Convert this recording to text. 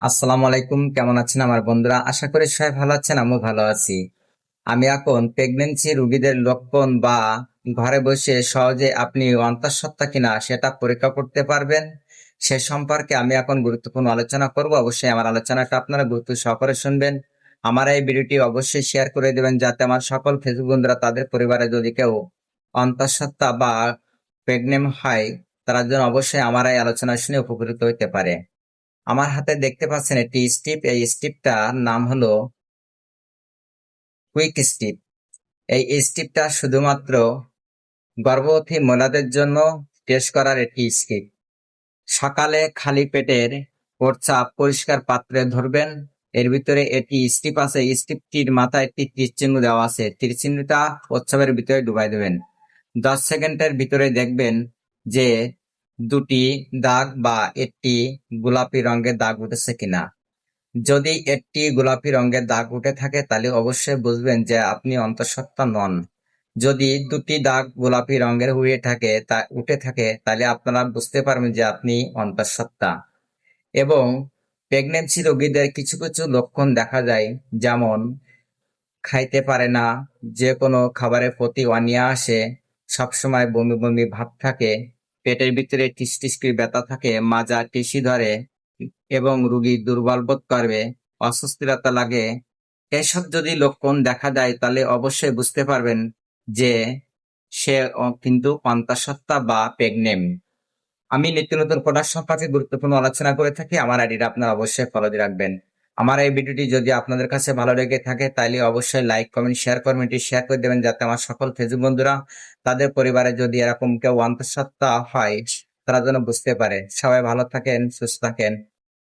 আসসালামু আলাইকুম, কেমন আছেন আমার বন্ধুরা? আশা করি সবাই ভালো আছেন, আমিও ভালো আছি। আমি এখন প্রেগন্যান্সি রোগীদের লক্ষণ বা ঘরে বসে সহজে আপনি অন্তঃসত্ত্বা কিনা সেটা পরীক্ষা করতে পারবেন, সে সম্পর্কে আমি এখন গুরুত্বপূর্ণ আলোচনা করব। অবশ্যই আমার আলোচনাটা আপনারা গুরুত্ব সহকারে শুনবেন। আমার এই ভিডিওটি অবশ্যই শেয়ার করে দেবেন, যাতে আমার সকল ফেসবুক বন্ধুরা তাদের পরিবারে যদি কেউ অন্তঃসত্ত্বা বা প্রেগনেন্ট হয়, তারা যেন অবশ্যই আমার এই আলোচনা শুনে উপকৃত হতে পারে। আমার হাতে দেখতে পাচ্ছেন একটি স্টিপ, এই স্টিপটার নাম হলো কুইক স্টিপ। এই স্টিপটা শুধুমাত্র গর্ভবতী মহিলাদের জন্য টেস্ট করার একটি স্টিপ। সকালে খালি পেটের প্রস্রাব পরিষ্কার পাত্রে ধরবেন। এর ভিতরে একটি স্টিপ আছে, স্টিপটির মাথায় একটি তীর চিহ্ন দেওয়া আছে, তীর চিহ্নটা প্রস্রাবের ভিতরে ডুবাই দেবেন। 10 সেকেন্ডের ভিতরে দেখবেন যে দুটি দাগ বা একটি গোলাপি রঙের দাগ উঠেছে কিনা। যদি একটি গোলাপি রঙের দাগ উঠে থাকে তাহলে অবশ্যই বুঝবেন যে আপনি অন্তঃসত্ত্বা নন। যদি দুটি দাগ গোলাপি রঙের উঠে থাকে তাহলে আপনারা বুঝতে পারবেন যে আপনি অন্তঃসত্ত্বা। এবং প্রেগনেন্সি রোগীদের কিছু কিছু লক্ষণ দেখা যায়, যেমন খাইতে পারে না, যে কোনো খাবারের প্রতি অনীহা আসে, সবসময় বমি বমি ভাব থাকে, পেটের ভিতরে টিস টিস করে ব্যথা থাকে, মাজা টিসি ধরে এবং রোগী দুর্বল বোধ করবে, অস্বস্তিরতা লাগে। এসব যদি লক্ষণ দেখা যায় তাহলে অবশ্যই বুঝতে পারবেন যে সে কিন্তু অন্তঃসত্ত্বা বা প্রেগনেন্ট। আমি নিত্য নতুন প্রোডাক্ট সম্পর্কে গুরুত্বপূর্ণ আলোচনা করে থাকি, আমার আইডিটা আপনারা অবশ্যই ফলো দিয়ে রাখবেন। আমার এই ভিডিওটি যদি আপনাদের কাছে ভালো লেগে থাকে তাহলে অবশ্যই লাইক কমেন্ট শেয়ার করবেন, এটি শেয়ার করে দেবেন, যাতে আমার সকল ফেসবুক বন্ধুরা তাদের পরিবারে যদি এরকম কেউ অন্তঃসত্ত্বা হয় তারা যেন বুঝতে পারে। সবাই ভালো থাকেন, সুস্থ থাকেন।